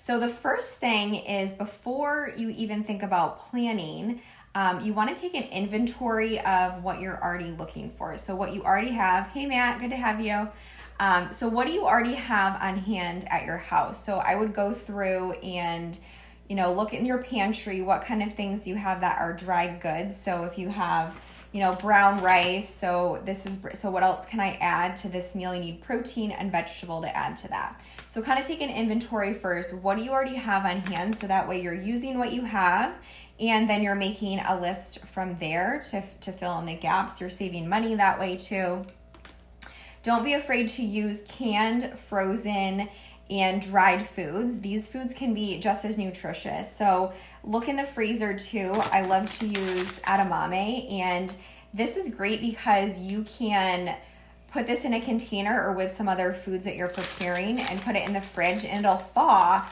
So the first thing is, before you even think about planning, you want to take an inventory of what you're already looking for. So what you already have. Hey Matt, good to have you. So what do you already have on hand at your house? So I would go through and look in your pantry, what kind of things you have that are dried goods. So if you have, brown rice, so what else can I add to this meal? You need protein and vegetable to add to that. So kind of take an inventory first. What do you already have on hand? So that way you're using what you have, and then you're making a list from there to fill in the gaps. You're saving money that way too. Don't be afraid to use canned, frozen, and dried foods. These foods can be just as nutritious. So look in the freezer too. I love to use edamame, and this is great because you can put this in a container or with some other foods that you're preparing and put it in the fridge, and it'll thaw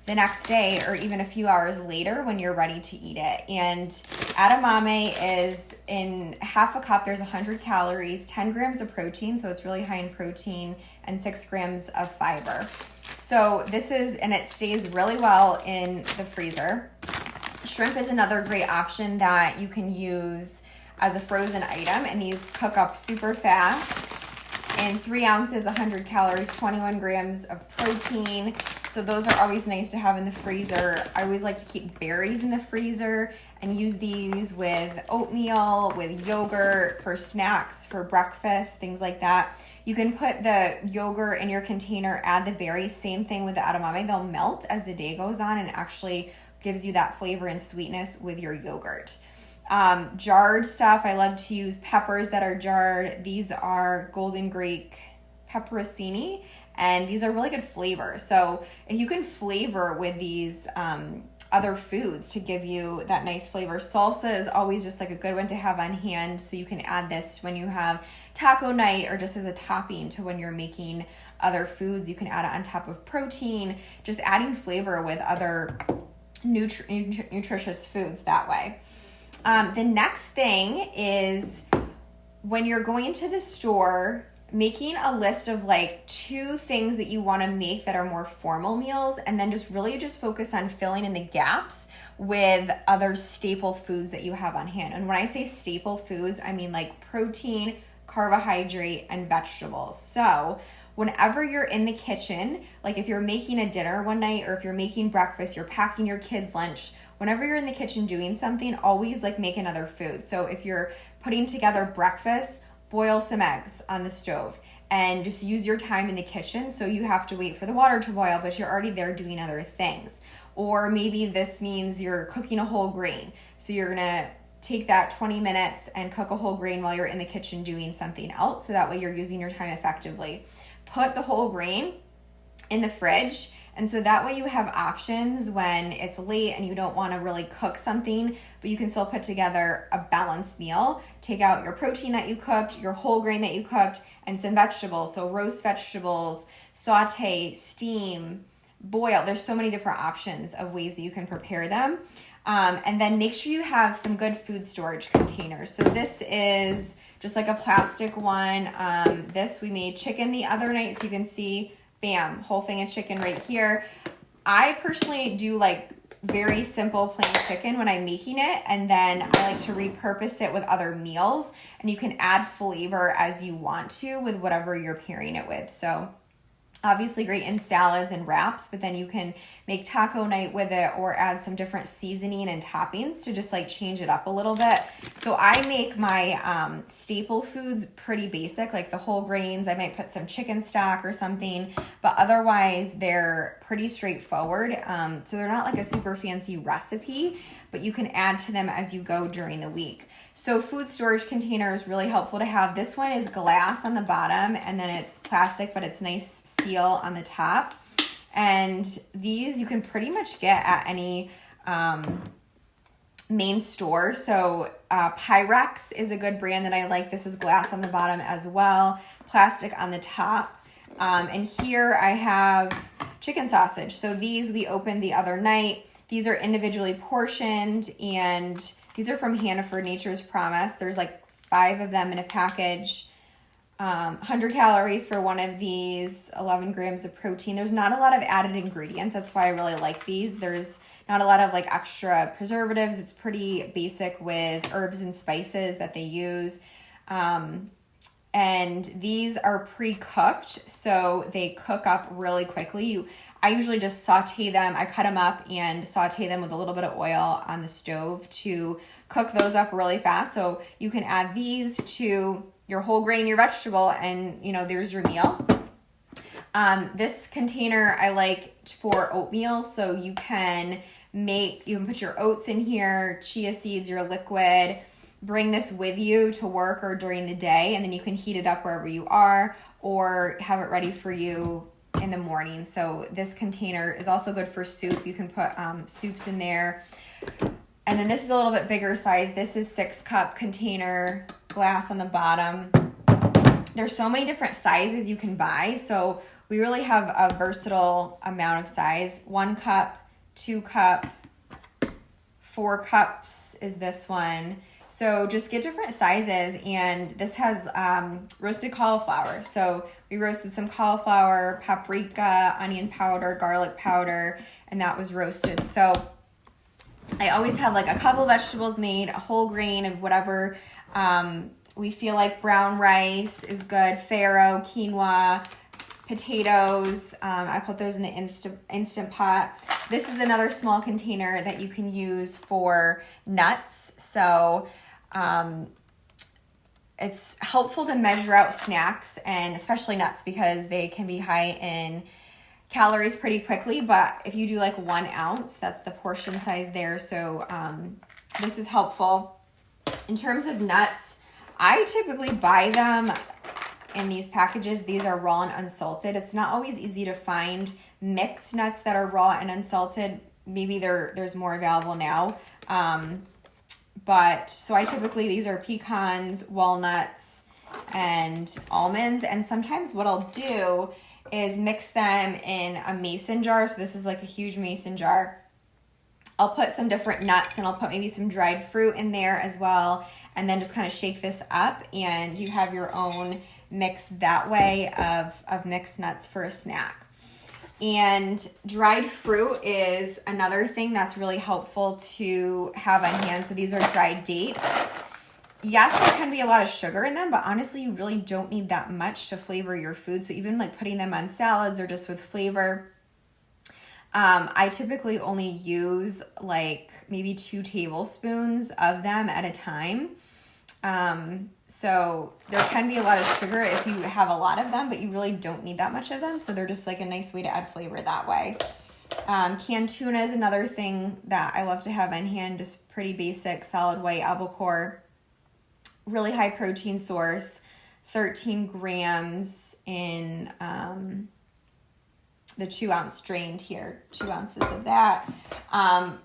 the next day or even a few hours later when you're ready to eat it. And edamame is in half a cup. There's 100 calories, 10 grams of protein, so it's really high in protein, and 6 grams of fiber. So and it stays really well in the freezer. Shrimp is another great option that you can use as a frozen item, and these cook up super fast. And 3 ounces, 100 calories, 21 grams of protein. So those are always nice to have in the freezer. I always like to keep berries in the freezer and use these with oatmeal, with yogurt, for snacks, for breakfast, things like that. You can put the yogurt in your container, add the berries, same thing with the edamame. They'll melt as the day goes on and actually gives you that flavor and sweetness with your yogurt. Jarred stuff, I love to use peppers that are jarred. These are Golden Greek pepperoncini, and these are really good flavor. So if you can flavor with these other foods to give you that nice flavor. Salsa is always just like a good one to have on hand, so you can add this when you have taco night or just as a topping to when you're making other foods. You can add it on top of protein, just adding flavor with other nutritious foods that way. The next thing is, when you're going to the store, making a list of like 2 things that you want to make that are more formal meals, and then just focus on filling in the gaps with other staple foods that you have on hand. And when I say staple foods, I mean like protein, carbohydrate, and vegetables. So whenever you're in the kitchen, like if you're making a dinner one night, or if you're making breakfast, you're packing your kids' lunch, whenever you're in the kitchen doing something, always like make another food. So if you're putting together breakfast, boil some eggs on the stove and just use your time in the kitchen. So you have to wait for the water to boil, but you're already there doing other things. Or maybe this means you're cooking a whole grain. So you're gonna take that 20 minutes and cook a whole grain while you're in the kitchen doing something else. So that way you're using your time effectively. Put the whole grain in the fridge, and so that way you have options when it's late and you don't want to really cook something, but you can still put together a balanced meal. Take out your protein that you cooked, your whole grain that you cooked, and some vegetables. So roast vegetables, saute, steam, boil. There's so many different options of ways that you can prepare them. And then make sure you have some good food storage containers. So this is just like a plastic one. This, we made chicken the other night, so you can see, bam, whole thing of chicken right here. I personally do like very simple plain chicken when I'm making it, and then I like to repurpose it with other meals, and you can add flavor as you want to with whatever you're pairing it with. So obviously great in salads and wraps, but then you can make taco night with it or add some different seasoning and toppings to just like change it up a little bit. So I make my staple foods pretty basic, like the whole grains. I might put some chicken stock or something, but otherwise they're pretty straightforward. So they're not like a super fancy recipe, but you can add to them as you go during the week. So food storage container is really helpful to have. This one is glass on the bottom, and then it's plastic, but it's nice seal on the top. And these you can pretty much get at any main store. So Pyrex is a good brand that I like. This is glass on the bottom as well, plastic on the top. And here I have chicken sausage. So these we opened the other night. These are individually portioned, and these are from Hannaford Nature's Promise. There's like 5 of them in a package. 100 calories for one of these, 11 grams of protein. There's not a lot of added ingredients. That's why I really like these. There's not a lot of like extra preservatives. It's pretty basic with herbs and spices that they use. And these are pre-cooked, so they cook up really quickly. I usually just saute them. I cut them up and saute them with a little bit of oil on the stove to cook those up really fast. So you can add these to your whole grain, your vegetable, and there's your meal. This container I like for oatmeal, so you can put your oats in here, chia seeds, your liquid. Bring this with you to work or during the day, and then you can heat it up wherever you are or have it ready for you in the morning. So this container is also good for soup. You can put soups in there. And then this is a little bit bigger size. This is 6-cup container, glass on the bottom. There's so many different sizes you can buy. So we really have a versatile amount of size. 1 cup, 2 cup, 4 cups is this one. So just get different sizes, and this has roasted cauliflower. So we roasted some cauliflower, paprika, onion powder, garlic powder, and that was roasted. So I always have like a couple vegetables made, a whole grain of whatever we feel like. Brown rice is good, farro, quinoa, potatoes. I put those in the instant pot. This is another small container that you can use for nuts. So it's helpful to measure out snacks, and especially nuts, because they can be high in calories pretty quickly. But if you do like 1 ounce, that's the portion size there. So this is helpful. In terms of nuts, I typically buy them in these packages. These are raw and unsalted. It's not always easy to find mixed nuts that are raw and unsalted. Maybe there's more available now. But so I typically, these are pecans, walnuts, and almonds. And sometimes what I'll do is mix them in a mason jar. So this is like a huge mason jar. I'll put some different nuts, and I'll put maybe some dried fruit in there as well. And then just kind of shake this up, and you have your own mix that way of mixed nuts for a snack. And dried fruit is another thing that's really helpful to have on hand. So these are dried dates. Yes, there can be a lot of sugar in them, but honestly, you really don't need that much to flavor your food. So even like putting them on salads or just with flavor, I typically only use like maybe 2 tablespoons of them at a time. So there can be a lot of sugar if you have a lot of them, but you really don't need that much of them. So they're just like a nice way to add flavor that way. Canned tuna is another thing that I love to have on hand. Just pretty basic, solid white albacore, really high protein source, 13 grams in, the 2-ounce drained here, 2 ounces of that.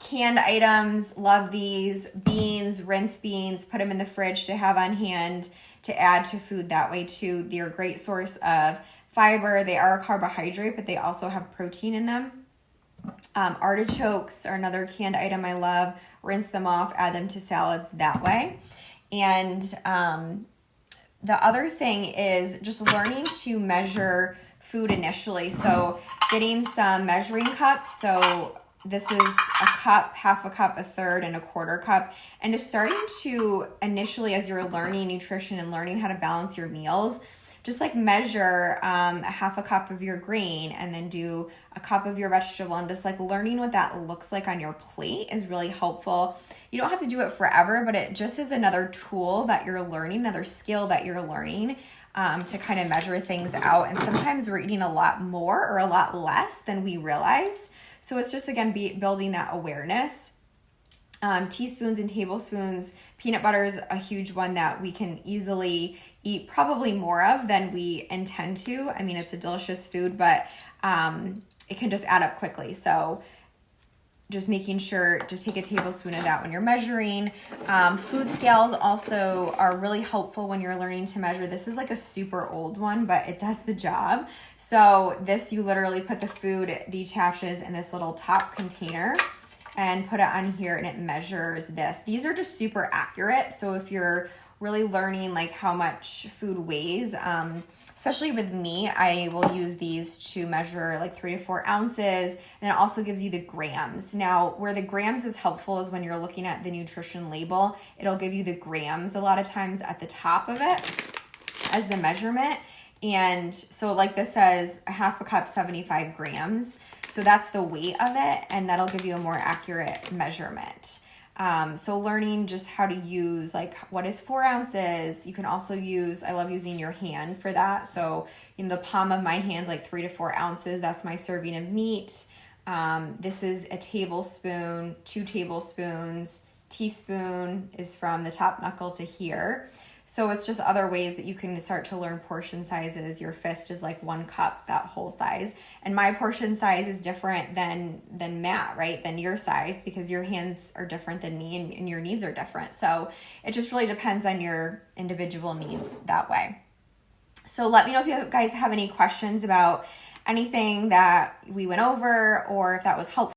Canned items, love these. Beans, rinse beans, put them in the fridge to have on hand to add to food that way too. They're a great source of fiber. They are a carbohydrate, but they also have protein in them. Artichokes are another canned item I love. Rinse them off, add them to salads that way. And the other thing is just learning to measure food initially. So getting some measuring cups. So this is a cup, half a cup, a third, and a quarter cup. And just starting to initially, as you're learning nutrition and learning how to balance your meals, just like measure a half a cup of your grain and then do a cup of your vegetable, and just like learning what that looks like on your plate is really helpful. You don't have to do it forever, but it just is another tool that you're learning, another skill that you're learning to kind of measure things out. And sometimes we're eating a lot more or a lot less than we realize. So it's just, again, building that awareness. Teaspoons and tablespoons. Peanut butter is a huge one that we can easily eat probably more of than we intend to. I mean, it's a delicious food, but it can just add up quickly. So just making sure, just take a tablespoon of that when you're measuring. Food scales also are really helpful when you're learning to measure. This is like a super old one, but it does the job. So this, you literally put the food, detaches in this little top container and put it on here, and it measures this. These are just super accurate. So if you're really learning like how much food weighs. Especially with me, I will use these to measure like 3 to 4 ounces, and it also gives you the grams. Now, where the grams is helpful is when you're looking at the nutrition label, it'll give you the grams a lot of times at the top of it as the measurement. And so like this says a half a cup, 75 grams. So that's the weight of it, and that'll give you a more accurate measurement. So learning just how to use like what is 4 ounces. You can also use, I love using your hand for that. So in the palm of my hand, like 3 to 4 ounces, that's my serving of meat. This is a tablespoon, 2 tablespoons, teaspoon is from the top knuckle to here. So it's just other ways that you can start to learn portion sizes. Your fist is like 1 cup, that whole size. And my portion size is different than Matt, right? Than your size, because your hands are different than me and your needs are different. So it just really depends on your individual needs that way. So let me know if you guys have any questions about anything that we went over, or if that was helpful.